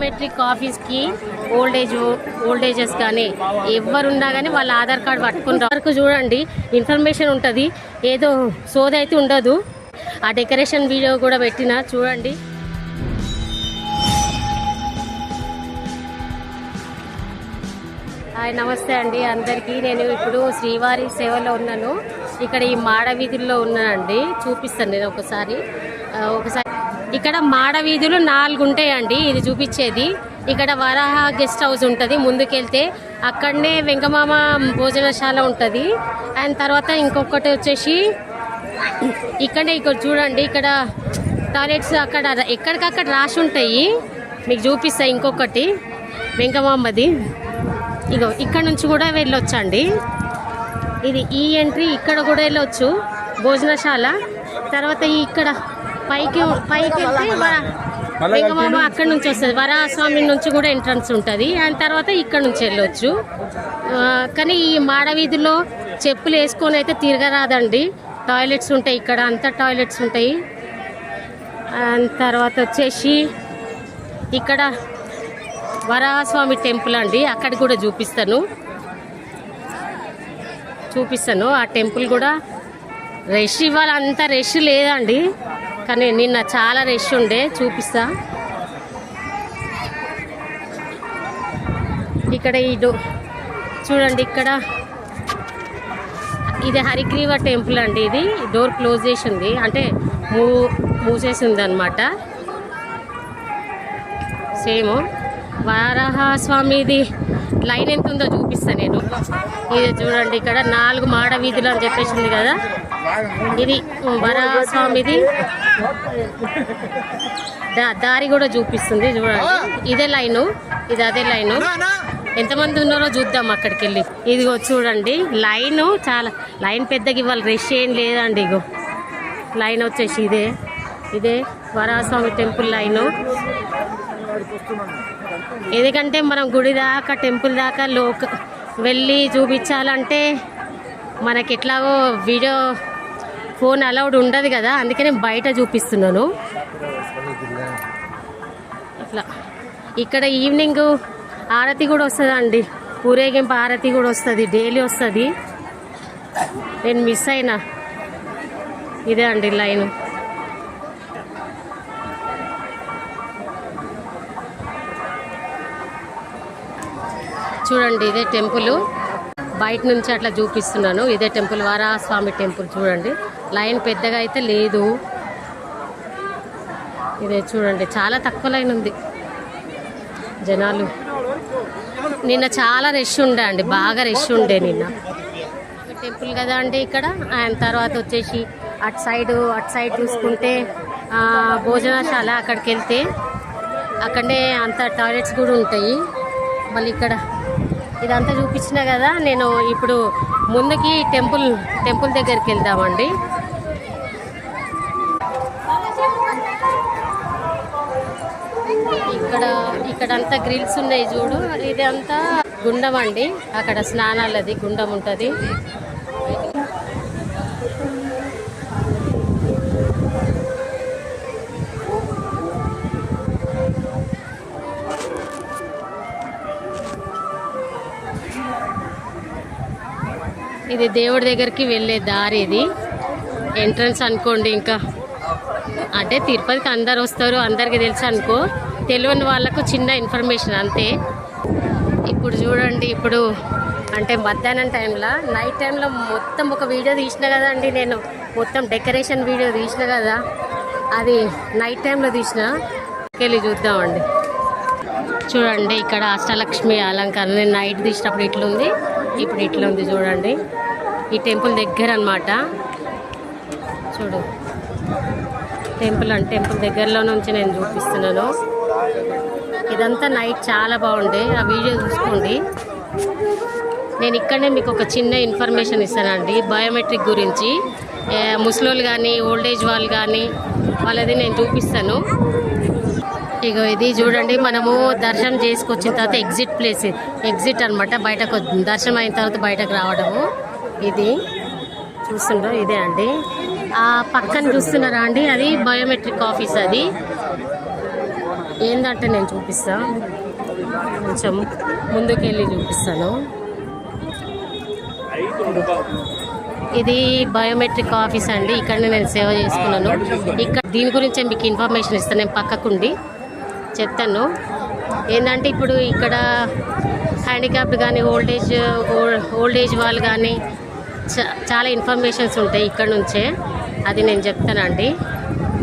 Biometric ఆఫీస్కి ఓల్డేజెస్ కానీ ఎవరున్నా కానీ వాళ్ళ ఆధార్ కార్డు పట్టుకుని వరకు చూడండి ఇన్ఫర్మేషన్ ఉంటుంది, ఏదో సోది అయితే ఉండదు. ఆ డెకరేషన్ వీడియో కూడా పెట్టిన చూడండి. హాయ్ నమస్తే అండి అందరికీ. నేను ఇప్పుడు శ్రీవారి సేవలో ఉన్నాను. ఇక్కడ ఈ మాడ వీధుల్లో ఉన్నానండి, చూపిస్తాను నేను ఒకసారి. ఇక్కడ మాడ వీధులు 4 ఉంటాయండి. ఇది చూపించేది ఇక్కడ వరాహ గెస్ట్ హౌస్ ఉంటుంది. ముందుకెళ్తే అక్కడనే వెంకమామ భోజనశాల ఉంటుంది. అండ్ తర్వాత ఇంకొకటి వచ్చేసి ఇక్కడ చూడండి, ఇక్కడ టాయిలెట్స్ అక్కడ ఎక్కడికక్కడ రాసి ఉంటాయి, మీకు చూపిస్తాయి. ఇంకొకటి వెంకమామది ఇక్కడ నుంచి కూడా వెళ్ళొచ్చండి. ఇది ఈ ఎంట్రీ, ఇక్కడ కూడా వెళ్ళొచ్చు భోజనశాల. తర్వాత ఇక్కడ పైకి వెళ్తే వెంకమామ అక్కడ నుంచి వస్తుంది, వరాహస్వామి నుంచి కూడా ఎంట్రన్స్ ఉంటుంది. అండ్ తర్వాత ఇక్కడ నుంచి వెళ్ళొచ్చు. కానీ ఈ మాడ వీధిలో చెప్పులు వేసుకొని అయితే తిరగరాదండి. టాయిలెట్స్ ఉంటాయి, ఇక్కడ అంతా టాయిలెట్స్ ఉంటాయి. అండ్ తర్వాత వచ్చేసి ఇక్కడ వరాహస్వామి టెంపుల్ అండి, అక్కడికి కూడా చూపిస్తాను. ఆ టెంపుల్ కూడా రష్, ఇవాళ అంత రష్ లేదండి, కానీ నిన్న చాలా రష్ ఉండే. చూపిస్తా. ఇక్కడ చూడండి, ఇక్కడ ఇది హరిగ్రీవ టెంపుల్ అండి. ఇది డోర్ క్లోజ్ చేసి ఉంది, అంటే మూసేసి ఉంది అనమాట. సేమ్ వరాహస్వామిది లైన్ ఎంత ఉందో చూపిస్తాను నేను. ఇది చూడండి, ఇక్కడ 4 మాడ వీధులు అని చెప్పేసింది కదా, ఇది వరాహస్వామిది దారి కూడా చూపిస్తుంది. చూడండి, ఇదే లైను, ఇది అదే లైను. ఎంతమంది ఉన్నారో చూద్దాం అక్కడికి వెళ్ళి. ఇదిగో చూడండి, లైను చాలా లైన్ పెద్దగా, ఇవాళ రష్ ఏం లేదండి. ఇగో లైన్ వచ్చేసి ఇదే వరాహస్వామి టెంపుల్ లైను. ఎందుకంటే మనం గుడి దాకా టెంపుల్ దాకా వెళ్ళి చూపించాలంటే మనకి ఎట్లాగో వీడియో ఫోన్ అలౌడ్ ఉండదు కదా, అందుకనే బయట చూపిస్తున్నాను. ఇట్లా ఇక్కడ ఈవినింగ్ ఆరతి కూడా వస్తుందండి, ఊరేగింపు ఆరతి కూడా వస్తుంది, డైలీ వస్తుంది. నేను మిస్ అయినా. ఇదే అండి లైను. చూడండి, ఇదే టెంపుల్. బయట నుంచి అట్లా చూపిస్తున్నాను. ఇదే టెంపుల్, వరాహస్వామి టెంపుల్. చూడండి, లైన్ పెద్దగా అయితే లేదు. ఇదే చూడండి, చాలా తక్కువ లైన్ ఉంది. జనాలు నిన్న చాలా రష్ ఉండే అండి, బాగా రష్ ఉండే నిన్న. టెంపుల్ కదా అండి ఇక్కడ. అండ్ తర్వాత వచ్చేసి అటు సైడ్ చూసుకుంటే భోజనశాల. అక్కడికి వెళ్తే అక్కడనే అంత టాయిలెట్స్ కూడా ఉంటాయి. మళ్ళీ ఇక్కడ ఇదంతా చూపించిన కదా, నేను ఇప్పుడు ముందుకి టెంపుల్ దగ్గరికి వెళ్దామండి. ఇక్కడంతా గ్రిల్స్ ఉన్నాయి చూడు. ఇదంతా గుండం అండి, అక్కడ స్నానాలది గుండం ఉంటుంది. ఇది దేవుడి దగ్గరికి వెళ్ళే దారి. ఇది ఎంట్రన్స్ అనుకోండి. ఇంకా అంటే తిరుపతికి అందరు వస్తారు, అందరికీ తెలుసు అనుకో. తెలియని వాళ్ళకు చిన్న ఇన్ఫర్మేషన్ అంతే. ఇప్పుడు చూడండి, ఇప్పుడు అంటే మధ్యాహ్నం టైంలో, నైట్ టైంలో మొత్తం ఒక వీడియో తీసిన కదా అండి నేను, మొత్తం డెకరేషన్ వీడియో తీసిన కదా, అది నైట్ టైంలో తీసిన. వెళ్ళి చూద్దామండి. చూడండి, ఇక్కడ అష్టలక్ష్మి అలంకరణ నేను నైట్ తీసినప్పుడు ఇట్లుంది, ఇప్పుడు ఇట్లుంది. చూడండి, ఈ టెంపుల్ దగ్గర అన్నమాట. చూడు, టెంపుల్ దగ్గరలో నుంచి నేను చూపిస్తున్నాను. ఇదంతా నైట్ చాలా బాగుండే, ఆ వీడియో చూసుకోండి. నేను ఇక్కడనే మీకు ఒక చిన్న ఇన్ఫర్మేషన్ ఇస్తానండి బయోమెట్రిక్ గురించి. ముసలోళ్ళు కానీ ఓల్డేజ్ వాళ్ళు కానీ వాళ్ళది నేను చూపిస్తాను. ఇగో ఇది చూడండి, మనము దర్శనం చేసుకొచ్చిన తర్వాత ఎగ్జిట్ అనమాట. బయటకు దర్శనం అయిన తర్వాత బయటకు రావడము. ఇది చూస్తుండ్రో, ఇదే అండి. ఆ పక్కన చూస్తున్నారా అండి, అది బయోమెట్రిక్ ఆఫీస్. అది ఏంటంటే నేను చూపిస్తా, కొంచెం ముందుకెళ్ళి చూపిస్తాను. ఇది బయోమెట్రిక్ ఆఫీస్ అండి. ఇక్కడ నేను సేవ చేసుకున్నాను. ఇక్కడ దీని గురించి మీకు ఇన్ఫర్మేషన్ ఇస్తాను. నేను పక్కకుండి చెప్తాను. ఏంటంటే ఇప్పుడు ఇక్కడ హ్యాండిక్యాప్డ్ కానీ ఓల్డ్ ఏజ్ వాళ్ళు కానీ చాలా ఇన్ఫర్మేషన్స్ ఉంటాయి ఇక్కడ నుంచే. అది నేను చెప్తానండి.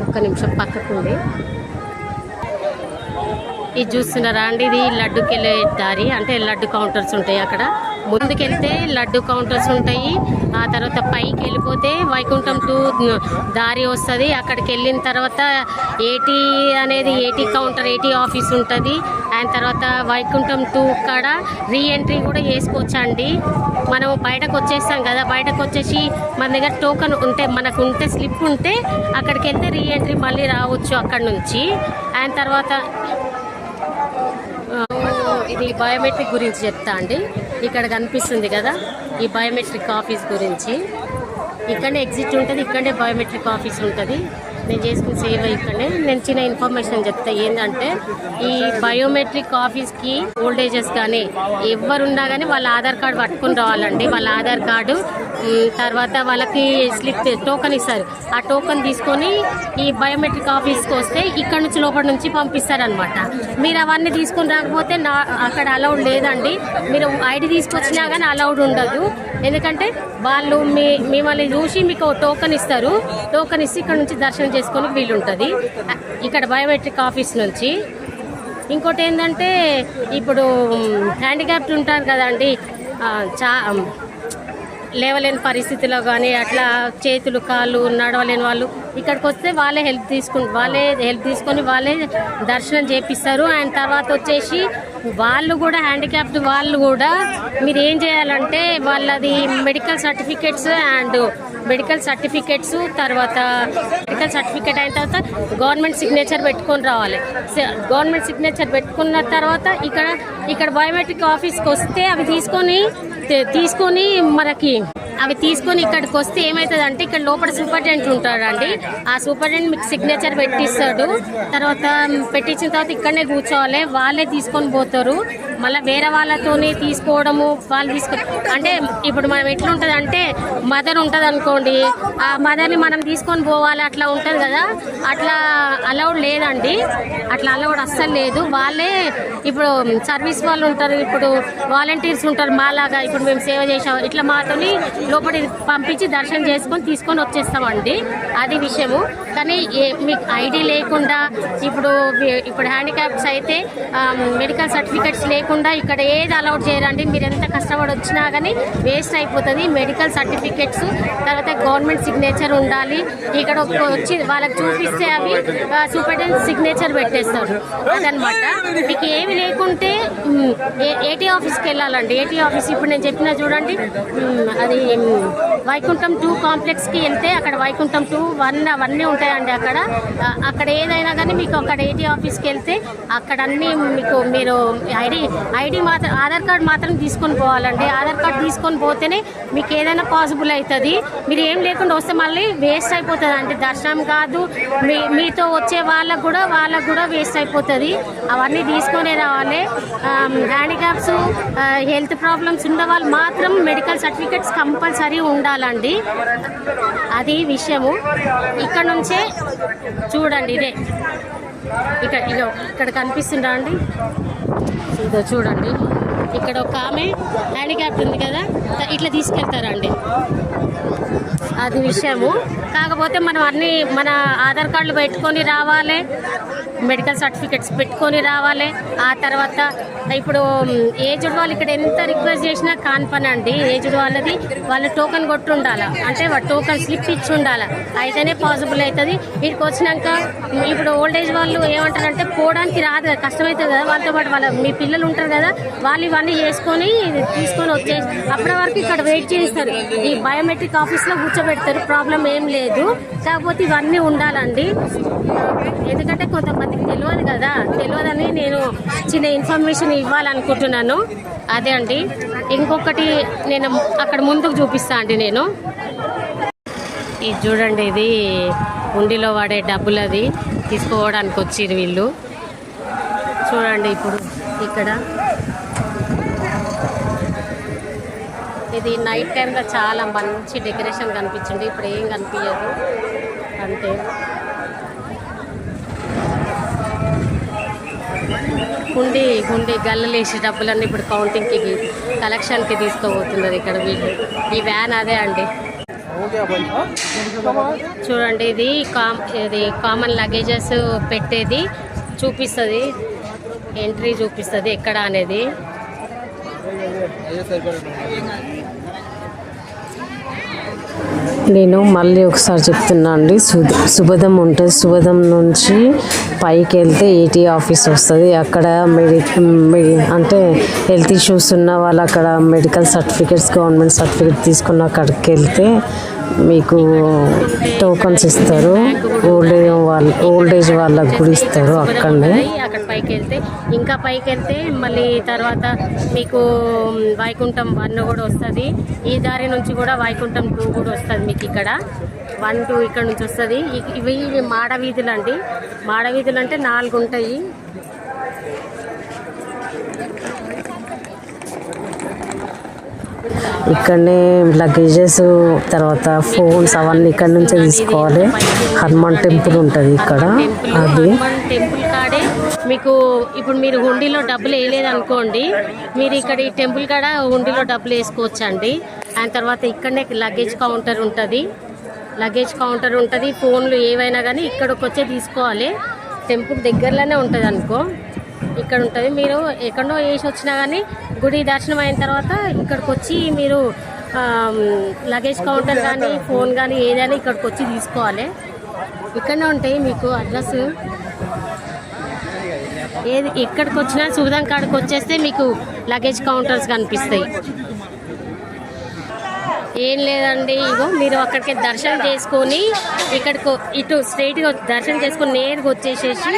ఒక్క నిమిషం పక్కకుండి. ఇది చూస్తున్నారా అండి, ఇది లడ్డుకి వెళ్ళే దారి. అంటే లడ్డు కౌంటర్స్ ఉంటాయి అక్కడ. ముందుకెళ్తే లడ్డు కౌంటర్స్ ఉంటాయి. ఆ తర్వాత పైకి వెళ్ళిపోతే వైకుంఠం 2 దారి వస్తుంది. అక్కడికి వెళ్ళిన తర్వాత ఏటీ కౌంటర్, ఏటీ ఆఫీస్ ఉంటుంది. అండ్ తర్వాత వైకుంఠం 2 కాడ రీఎంట్రీ కూడా చేసుకోవచ్చండి. మనం బయటకు వచ్చేస్తాం కదా, బయటకు వచ్చేసి మన దగ్గర టోకెన్ ఉంటే, మనకు ఉంటే స్లిప్ ఉంటే అక్కడికి వెళ్తే రీఎంట్రీ మళ్ళీ రావచ్చు అక్కడ నుంచి. అండ్ తర్వాత ఇది బయోమెట్రిక్ గురించి చెప్తా అండి. ఇక్కడ కనిపిస్తుంది కదా ఈ బయోమెట్రిక్ ఆఫీస్ గురించి. ఇక్కడనే ఎగ్జిట్ ఉంటుంది, ఇక్కడనే బయోమెట్రిక్ ఆఫీస్ ఉంటుంది. నేను చేసుకుని సేవ ఇక్కడనే. నేను చిన్న ఇన్ఫర్మేషన్ చెప్తా. ఏంటంటే ఈ బయోమెట్రిక్ ఆఫీస్కి ఓల్డ్ ఏజెస్ కానీ ఎవరున్నా కానీ వాళ్ళ ఆధార్ కార్డు పట్టుకుని రావాలండి. వాళ్ళ ఆధార్ కార్డు, తర్వాత వాళ్ళకి స్లిప్ టోకెన్ ఇస్తారు. ఆ టోకెన్ తీసుకొని ఈ బయోమెట్రిక్ ఆఫీస్కి వస్తే ఇక్కడ నుంచి లోపల నుంచి పంపిస్తారనమాట. మీరు అవన్నీ తీసుకొని రాకపోతే అక్కడ అలౌడ్ లేదండి. మీరు ఐడి తీసుకొచ్చినా కానీ అలౌడ్ ఉండదు. ఎందుకంటే వాళ్ళు మిమ్మల్ని చూసి మీకు టోకెన్ ఇస్తారు. టోకెన్ ఇస్తే ఇక్కడ నుంచి దర్శనం చేసుకొని వీలుంటుంది ఇక్కడ బయోమెట్రిక్ ఆఫీస్ నుంచి. ఇంకోటి ఏంటంటే ఇప్పుడు హ్యాండిక్యాప్డ్ ఉంటారు కదండి, లేవలేని పరిస్థితిలో కానీ అట్లా చేతులు కాళ్ళు నడవలేని వాళ్ళు ఇక్కడికి వస్తే వాళ్ళే హెల్ప్ తీసుకొని వాళ్ళే దర్శనం చేపిస్తారు. అండ్ తర్వాత వచ్చేసి వాళ్ళు కూడా హ్యాండిక్యాప్డ్ వాళ్ళు కూడా మీరు ఏం చేయాలంటే వాళ్ళది మెడికల్ సర్టిఫికెట్స్ తర్వాత మెడికల్ సర్టిఫికెట్ అయిన తర్వాత గవర్నమెంట్ సిగ్నేచర్ పెట్టుకొని రావాలి. గవర్నమెంట్ సిగ్నేచర్ పెట్టుకున్న తర్వాత ఇక్కడ బయోమెట్రిక్ ఆఫీస్కి వస్తే అవి తీసుకొని అవి తీసుకొని ఇక్కడికి వస్తే ఏమవుతుంది అంటే ఇక్కడ లోపల సూపరింటెండెంట్ ఉంటాడండి. ఆ సూపరింటెండెంట్ మీకు సిగ్నేచర్ పెట్టిస్తాడు. తర్వాత పెట్టించిన తర్వాత ఇక్కడనే కూర్చోవాలి. వాళ్ళే తీసుకొని పోతారు. మళ్ళీ వేరే వాళ్ళతోని తీసుకోవడము అంటే ఇప్పుడు మనం ఎట్లుంటుంది అంటే మదర్ ఉంటుంది అనుకోండి, ఆ మదర్ని మనం తీసుకొని పోవాలి అట్లా ఉంటుంది కదా. అట్లా అలౌడ్ లేదండి. అట్లా అలౌడ్ అస్సలు లేదు. వాళ్ళే ఇప్పుడు సర్వీస్ వాళ్ళు ఉంటారు, ఇప్పుడు వాలంటీర్స్ ఉంటారు మాలాగా. ఇప్పుడు మేము సేవ చేసాం ఇట్లా మాతోని లోపలి పంపించి దర్శనం చేసుకొని తీసుకొని వచ్చేస్తామండి. అది విషయము. కానీ మీకు ఐడి లేకుండా ఇప్పుడు హ్యాండిక్యాప్స్ అయితే మెడికల్ సర్టిఫికెట్స్ లేకుండా ఇక్కడ ఏది అలౌడ్ చేయరండి. మీరు ఎంత కష్టపడి వచ్చినా కానీ వేస్ట్ అయిపోతుంది. మెడికల్ సర్టిఫికెట్స్ తర్వాత గవర్నమెంట్ సిగ్నేచర్ ఉండాలి. ఇక్కడ వచ్చి వాళ్ళకి చూపిస్తే అవి సూపరింటెండెంట్ సిగ్నేచర్ పెట్టేస్తారు. అదనమాట. మీకు ఏమి లేకుంటే ఏటీ ఆఫీస్కి వెళ్ళాలండి. ఏటీ ఆఫీస్ ఇప్పుడు నేను చెప్పిన చూడండి, అది వైకుంఠం 2 కాంప్లెక్స్కి వెళ్తే అక్కడ వైకుంఠం 2, 1 అవన్నీ ఉంటాయండి. అక్కడ ఏదైనా కానీ మీకు అక్కడ ఏటీ ఆఫీస్కి వెళ్తే అక్కడ అన్నీ మీరు ఐడి మాత్రం ఆధార్ కార్డు మాత్రం తీసుకొని పోవాలండి. ఆధార్ కార్డు తీసుకొని పోతేనే మీకు ఏదైనా పాసిబుల్ అవుతుంది. మీరు ఏం లేకుండా వస్తే మళ్ళీ వేస్ట్ అయిపోతుంది అంటే దర్శనం కాదు, మీతో వచ్చే వాళ్ళకు కూడా వేస్ట్ అయిపోతుంది. అవన్నీ తీసుకొనే రావాలి. హ్యాండిక్యాప్స్ హెల్త్ ప్రాబ్లమ్స్ ఉన్న వాళ్ళు మాత్రం మెడికల్ సర్టిఫికెట్స్ కంపల్సరీ ఉండాలండి. అది విషయము. ఇక్కడ నుంచే చూడండి, ఇదే ఇక్కడ కనిపిస్తుందా అండి, ఇదో చూడండి. ఇక్కడ ఒక ఆమె హ్యాండిక్యాప్డ్ ఉంది కదా, ఇట్లా తీసుకెళ్తారండి. అది విషయము. కాకపోతే మనం అన్నీ మన ఆధార్ కార్డులు పెట్టుకొని రావాలి, మెడికల్ సర్టిఫికెట్స్ పెట్టుకొని రావాలి. ఆ తర్వాత ఇప్పుడు ఏజ్డ్ వాళ్ళు ఇక్కడ ఎంత రిక్వెస్ట్ చేసినా కాని పని అండి. ఏజ్డ్ వాళ్ళది వాళ్ళ టోకెన్ కొట్టి ఉండాలి, అంటే టోకెన్ స్లిప్ ఇచ్చి ఉండాలి. అయితేనే పాసిబుల్ అవుతుంది. వీటికి వచ్చినాక ఇప్పుడు ఓల్డ్ ఏజ్ వాళ్ళు ఏమంటారంటే పోవడానికి రాదు కదా, కష్టమవుతుంది కదా. వాళ్ళతో పాటు మీ పిల్లలు ఉంటారు కదా, వాళ్ళు ఇవన్నీ తీసుకొని వచ్చేసి అప్పటి వరకు ఇక్కడ వెయిట్ చేస్తారు. ఈ బయోమెట్రిక్ ఆఫీస్లో కూర్చోబెడతారు, ప్రాబ్లం ఏం లేదు. కాకపోతే ఇవన్నీ ఉండాలండి. ఎందుకంటే కొంతమందికి తెలియదు కదా, తెలియదని నేను చిన్న ఇన్ఫర్మేషన్ ఇవ్వాలనుకుంటున్నాను. అదే అండి. ఇంకొకటి నేను అక్కడ ముందుకు చూపిస్తా అండి. నేను ఇది చూడండి, ఇది ఉండిలో వాడే డబ్బులు అది తీసుకోవడానికి వచ్చిర్రు వీళ్ళు. చూడండి ఇప్పుడు ఇక్కడ ఇది నైట్ టైంలో చాలా మంచి డెకరేషన్ కనిపించింది. ఇప్పుడు ఏం కనిపించదు అంతే. హుండీ గల్లలు వేసే డబ్బులన్నీ ఇప్పుడు కౌంటింగ్కి కలెక్షన్కి తీసుకోబోతున్నారు ఇక్కడ వీళ్ళు. ఈ వ్యాన్ అదే అండి. చూడండి ఇది కామన్ లగేజెస్ పెట్టేది చూపిస్తుంది, ఎంట్రీ చూపిస్తుంది ఎక్కడ అనేది. నేను మళ్ళీ ఒకసారి చెప్తున్నా అండి, సుభదం ఉంటుంది. సుభదం నుంచి పైకి వెళ్తే ఏటీ ఆఫీస్ వస్తుంది. అక్కడ అంటే హెల్త్ ఇష్యూస్ ఉన్న వాళ్ళు అక్కడ మెడికల్ సర్టిఫికేట్స్, గవర్నమెంట్ సర్టిఫికేట్ తీసుకున్న అక్కడికి వెళ్తే మీకు టోకన్స్ ఇస్తారు. ఓల్డ్ ఏజ్ వాళ్ళకి కూడా ఇస్తారు అక్కడనే. అక్కడ పైకి వెళ్తే ఇంకా పైకి వెళ్తే మళ్ళీ తర్వాత మీకు వైకుంఠం 1 కూడా వస్తుంది. ఈ దారి నుంచి కూడా వైకుంఠం 2 కూడా వస్తుంది మీకు. ఇక్కడ 1, 2 ఇక్కడ నుంచి వస్తుంది. ఇవి మాడవీధులు అండి. మాడవీధులు అంటే 4 ఉంటాయి. ఇక్కడనే లగేజెస్, తర్వాత ఫోన్స్ అవన్నీ ఇక్కడ నుంచే తీసుకోవాలి. హనుమాన్ టెంపుల్ ఉంటుంది ఇక్కడ. అది టెంపుల్ కాడే మీకు ఇప్పుడు మీరు హుండీలో డబ్బులు వేయలేదు అనుకోండి, మీరు ఇక్కడ ఈ టెంపుల్ కాడ హుండీలో డబ్బులు వేసుకోవచ్చు అండి. అండ్ తర్వాత ఇక్కడనే లగేజ్ కౌంటర్ ఉంటుంది. ఫోన్లు ఏవైనా కానీ ఇక్కడికి వచ్చే తీసుకోవాలి. టెంపుల్ దగ్గరలోనే ఉంటుంది అనుకో, ఇక్కడ ఉంటుంది. మీరు ఎక్కడో వేసి వచ్చినా కానీ గుడి దర్శనం అయిన తర్వాత ఇక్కడికి వచ్చి మీరు లగేజ్ కౌంటర్ కానీ ఫోన్ కానీ ఏదైనా ఇక్కడికి వచ్చి తీసుకోవాలి. ఇక్కడనే ఉంటాయి మీకు అడ్రస్. ఎక్కడికి వచ్చినా సుభదం కాడికి వచ్చేస్తే మీకు లగేజ్ కౌంటర్స్ కనిపిస్తాయి. ఏం లేదండి, ఇగో మీరు అక్కడికి దర్శనం చేసుకొని ఇక్కడికి ఇటు స్ట్రైట్గా దర్శనం చేసుకొని నేరుగా వచ్చేసేసి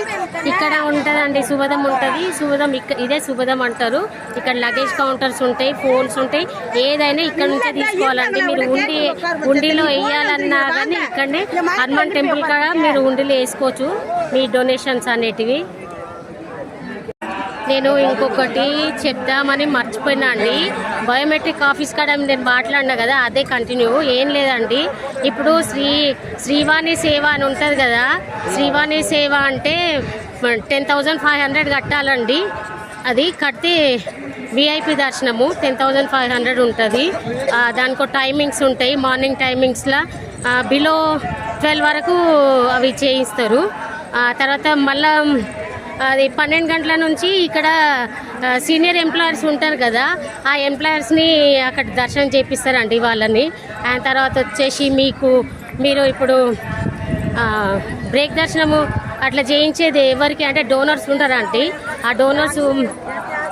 ఇక్కడ ఉంటుందండి సుభదం ఉంటుంది. సుభదం ఇదే సుభదం అంటారు. ఇక్కడ లగేజ్ కౌంటర్స్ ఉంటాయి, ఫోన్స్ ఉంటాయి, ఏదైనా ఇక్కడ నుంచే తీసుకోవాలండి. మీరు ఉండిలో వేయాలన్నా కానీ ఇక్కడనే హనుమాన్ టెంపుల్ కాడ మీరు ఉండిలో వేసుకోవచ్చు మీ డొనేషన్స్ అనేటివి. నేను ఇంకొకటి చెప్దామని మర్చిపోయినా అండి. బయోమెట్రిక్ ఆఫీస్ కాడ నేను మాట్లాడినా కదా, అదే కంటిన్యూ. ఏం లేదండి, ఇప్పుడు శ్రీవాణి సేవ అని ఉంటుంది కదా. శ్రీవాణి సేవ అంటే 10,500 కట్టాలండి. అది కడితే విఐపి దర్శనము 10,500 ఉంటుంది. దానికో టైమింగ్స్ ఉంటాయి. మార్నింగ్ టైమింగ్స్లో బిలో 12 వరకు అవి చేయిస్తారు. తర్వాత మళ్ళా అది 12 గంటల నుంచి ఇక్కడ సీనియర్ ఎంప్లాయర్స్ ఉంటారు కదా, ఆ ఎంప్లాయర్స్ని అక్కడ దర్శనం చేపిస్తారండి వాళ్ళని. అండ్ తర్వాత వచ్చేసి మీరు ఇప్పుడు బ్రేక్ దర్శనము అట్లా చేయించేది ఎవరికి అంటే డోనర్స్ ఉంటారండి. ఆ డోనర్స్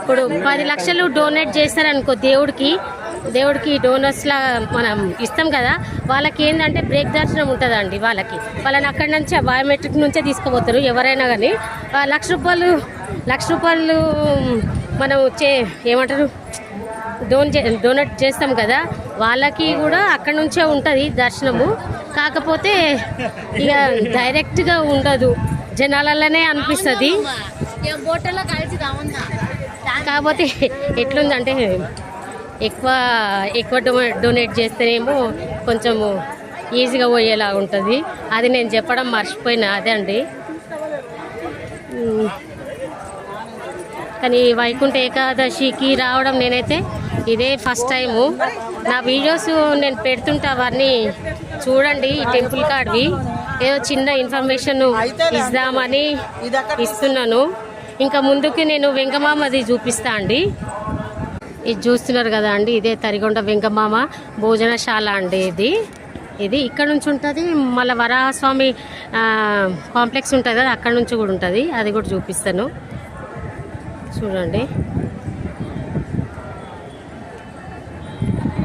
ఇప్పుడు 10 లక్షలు డొనేట్ చేస్తారనుకో దేవుడికి డోనర్స్లా మనం ఇస్తాం కదా, వాళ్ళకి ఏంటంటే బ్రేక్ దర్శనం ఉంటుందండి. వాళ్ళని అక్కడి నుంచి బయోమెట్రిక్ నుంచే తీసుకుపోతారు ఎవరైనా కానీ. లక్ష రూపాయలు మనం ఏమంటారు డొనేట్ చేస్తాం కదా, వాళ్ళకి కూడా అక్కడి నుంచే ఉంటుంది దర్శనము. కాకపోతే ఇక డైరెక్ట్గా ఉండదు, జనాలలోనే అనిపిస్తుంది. కాకపోతే ఎట్లుందంటే ఎక్కువ డొనేట్ చేస్తేనేమో కొంచెము ఈజీగా పోయేలా ఉంటుంది. అది నేను చెప్పడం మర్చిపోయినా, అదే అండి. కానీ వైకుంఠ ఏకాదశికి రావడం నేనైతే ఇదే ఫస్ట్ టైము. నా వీడియోస్ నేను పెడుతుంటా, అవన్నీ చూడండి. ఈ టెంపుల్ కాడివి ఏదో చిన్న ఇన్ఫర్మేషన్ ఇద్దామని ఇస్తున్నాను. ఇంకా ముందుకి నేను వెంగమామది చూపిస్తా అండి. ఇది చూస్తున్నారు కదా అండి, ఇదే తరిగొండ వెంగమామ భోజనశాల అండి. ఇది ఇక్కడ నుంచి ఉంటుంది. మళ్ళీ వరాహస్వామి కాంప్లెక్స్ ఉంటుంది కదా, అక్కడ నుంచి కూడా ఉంటుంది. అది కూడా చూపిస్తాను చూడండి.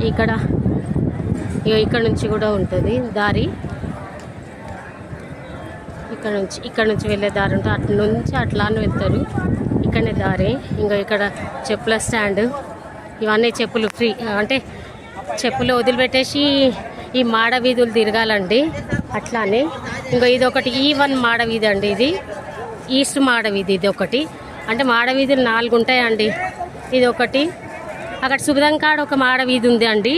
ఇక్కడ నుంచి కూడా ఉంటుంది దారి. ఇక్కడ నుంచి వెళ్ళే దారి ఉంటుంది. అటు నుంచి అట్లానే వెళ్తారు. ఇక్కడనే దారి. ఇంకా ఇక్కడ చెప్పుల స్టాండ్, ఇవన్నీ చెప్పులు ఫ్రీ అంటే చెప్పులు వదిలిపెట్టేసి ఈ మాడవీధులు తిరగాలండి. అట్లానే ఇంకా ఇది ఒకటి E1 మాడవీధి అండి. ఇది ఈస్ట్ మాడవీధి. ఇది ఒకటి అంటే మాడ వీధులు 4 ఉంటాయండి. ఇది ఒకటి, అక్కడ సుబిదంకాడ ఒక మాడ వీధి ఉంది అండి.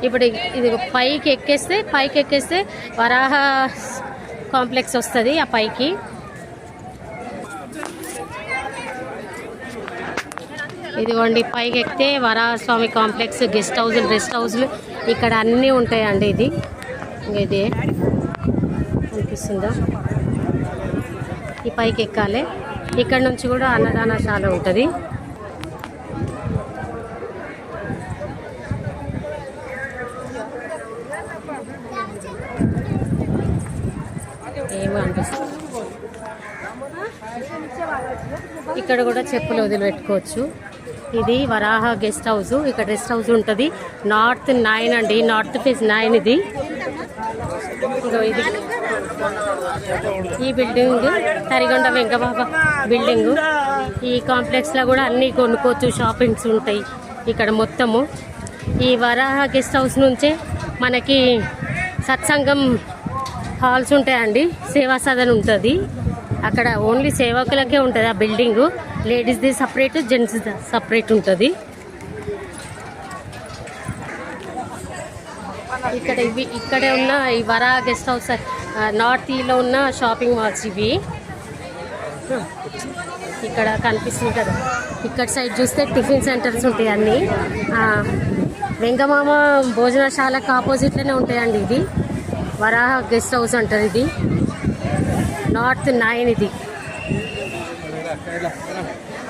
ఇప్పుడు ఇది పైకి ఎక్కేస్తే వరాహ కాంప్లెక్స్ వస్తుంది. ఆ పైకి ఇదిగోండి, పైకి ఎక్కితే వరాహస్వామి కాంప్లెక్స్, గెస్ట్ హౌస్లు, రెస్ట్ హౌస్లు ఇక్కడ అన్నీ ఉంటాయండి. ఇది ఇదే అనిపిస్తుందా? ఈ పైకి ఎక్కాలి. ఇక్కడ నుంచి కూడా అన్నదానశాల ఉంటుంది. ఏమో అనిపిస్తుంది. ఇక్కడ కూడా చెప్పులు వదిలిపెట్టుకోవచ్చు. ఇది వరాహ గెస్ట్ హౌస్. ఇక్కడ రెస్ట్ హౌస్ ఉంటుంది. నార్త్ 9 అండి, నార్త్ ఫేస్ 9 ఇది. ఇది ఈ బిల్డింగ్ తరిగొండ వెంకబాబా బిల్డింగ్. ఈ కాంప్లెక్స్లో కూడా అన్నీ కొనుక్కోవచ్చు, షాపింగ్స్ ఉంటాయి ఇక్కడ మొత్తము. ఈ వరాహ గెస్ట్ హౌస్ నుంచే మనకి సత్సంగం హాల్స్ ఉంటాయండి. సేవా సదన్ ఉంటుంది అక్కడ. ఓన్లీ సేవకులకే ఉంటుంది ఆ బిల్డింగు. లేడీస్ది సపరేట్, జెంట్స్ది సపరేట్ ఉంటుంది. ఇక్కడే ఉన్న ఈ వరాహ గెస్ట్ హౌస్ నార్త్ ఈలో ఉన్న షాపింగ్ మాల్స్ ఇవి. ఇక్కడ కనిపిస్తుంది కదా, ఇక్కడ సైడ్ చూస్తే టిఫిన్ సెంటర్స్ ఉంటాయి అన్నీ. వెంగమామ భోజనశాలకు ఆపోజిట్లోనే ఉంటాయండి. ఇది వరాహ గెస్ట్ హౌస్ అంటారు. ఇది నార్త్ 9 ఇది.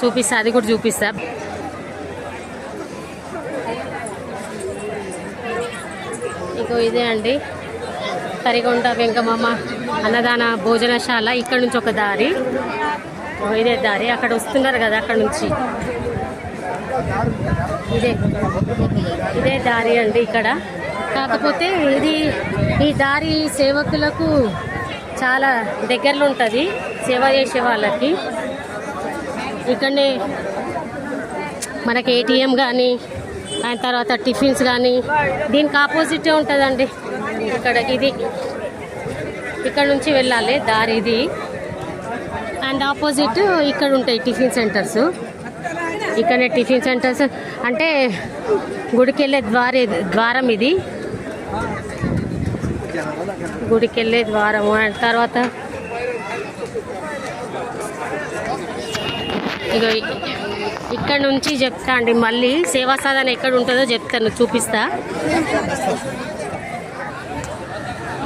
చూపిస్తా, అది కూడా చూపిస్తా. ఇంకో ఇదే అండి తరిగొండ వెంకమామ అన్నదాన భోజనశాల. ఇక్కడ నుంచి ఒక దారి, ఇదే దారి. అక్కడ వస్తున్నారు కదా, అక్కడ నుంచి ఇదే దారి అండి ఇక్కడ. కాకపోతే ఈ దారి సేవకులకు చాలా దగ్గరలో ఉంటుంది, సేవ చేసే వాళ్ళకి. ఇక్కడనే మనకి ఏటీఎం కానీ, ఆయన తర్వాత టిఫిన్స్ కానీ దీనికి ఆపోజిటే ఉంటుందండి. ఇక్కడ నుంచి వెళ్ళాలి దారి ఇది. అండ్ ఆపోజిట్ ఇక్కడ ఉంటాయి టిఫిన్ సెంటర్స్. ఇక్కడనే టిఫిన్ సెంటర్స్ అంటే గుడికి వెళ్ళే ద్వారం ఇది. గుడికి వెళ్ళే ద్వారము. అండ్ తర్వాత ఇక ఇక్కడ నుంచి చెప్తా అండి, మళ్ళీ సేవా సాధన ఎక్కడ ఉంటుందో చెప్తాను, చూపిస్తా.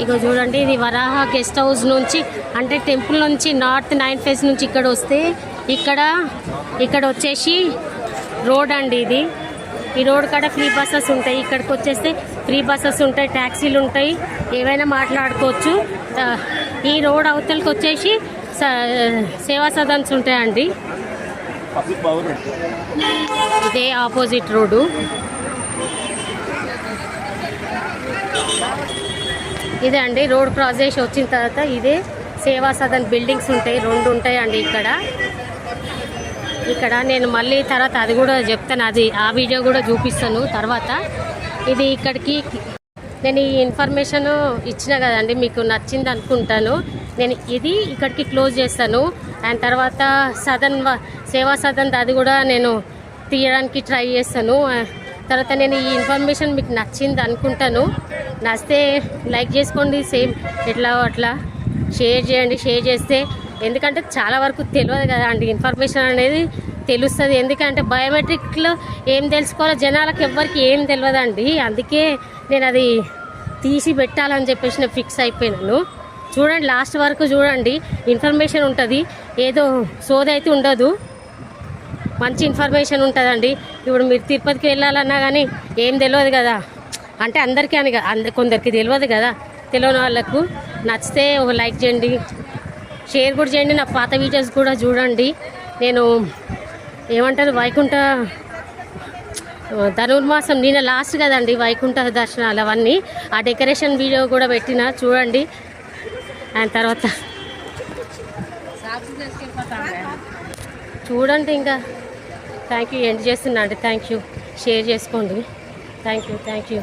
ఇక చూడండి, ఇది వరాహ గెస్ట్ హౌస్ నుంచి అంటే టెంపుల్ నుంచి నార్త్ 9 ఫేస్ నుంచి ఇక్కడ వస్తే ఇక్కడ వచ్చేసి రోడ్ అండి ఇది. ఈ రోడ్ కాడ ఫ్రీ బస్సెస్ ఉంటాయి. ఇక్కడికి వచ్చేస్తే ఫ్రీ బస్సెస్ ఉంటాయి, ట్యాక్సీలు ఉంటాయి, ఏవైనా మాట్లాడుకోవచ్చు. ఈ రోడ్ అవతలకి వచ్చేసి సేవా సదన్స్ ఉంటాయండి. ఇదే ఆపోజిట్ రోడ్డు. ఇదే అండి రోడ్ క్రాస్ చేసి వచ్చిన తర్వాత ఇదే సేవా సదన్ బిల్డింగ్స్ ఉంటాయి, 2 ఉంటాయండి ఇక్కడ. నేను మళ్ళీ తర్వాత అది కూడా చెప్తాను, ఆ వీడియో కూడా చూపిస్తాను తర్వాత. ఇది ఇక్కడికి నేను ఈ ఇన్ఫర్మేషన్ ఇచ్చిన కదండి, మీకు నచ్చింది అనుకుంటాను. నేను ఇక్కడికి క్లోజ్ చేస్తాను. అండ్ తర్వాత సేవా సదన్ అది కూడా నేను తీయడానికి ట్రై చేస్తాను. తర్వాత నేను ఈ ఇన్ఫర్మేషన్ మీకు నచ్చింది అనుకుంటాను. నచ్చితే లైక్ చేసుకోండి, సేమ్ ఎట్లా అట్లా షేర్ చేయండి. షేర్ చేస్తే ఎందుకంటే చాలా వరకు తెలియదు కదా అండి, ఇన్ఫర్మేషన్ అనేది తెలుస్తుంది. ఎందుకంటే బయోమెట్రిక్లో ఏం తెలుసుకోవాలో జనాలకు ఎవ్వరికి ఏం తెలియదండి. అందుకే నేను అది తీసి పెట్టాలని చెప్పేసి నేను ఫిక్స్ అయిపోయినాను. చూడండి, లాస్ట్ వరకు చూడండి, ఇన్ఫర్మేషన్ ఉంటుంది, ఏదో సోదైతే ఉండదు, మంచి ఇన్ఫర్మేషన్ ఉంటుందండి. ఇప్పుడు మీరు తిరుపతికి వెళ్ళాలన్నా కానీ ఏం తెలియదు కదా, అంటే అందరికీ అని కొందరికి తెలియదు కదా. తెలియని వాళ్ళకు నచ్చితే ఒక లైక్ చేయండి, షేర్ కూడా చేయండి. నా పాత వీడియోస్ కూడా చూడండి. నేను ఏమంటారు వైకుంఠ ధనుర్మాసం నిన్న లాస్ట్ కదండి వైకుంఠ దర్శనాలు అవన్నీ, ఆ డెకరేషన్ వీడియో కూడా పెట్టిన చూడండి. అండ్ తర్వాత చూడండి. ఇంకా థ్యాంక్ యూ, ఎండ్ చేస్తున్నా అండి. థ్యాంక్ యూ, షేర్ చేసుకోండి. Thank you.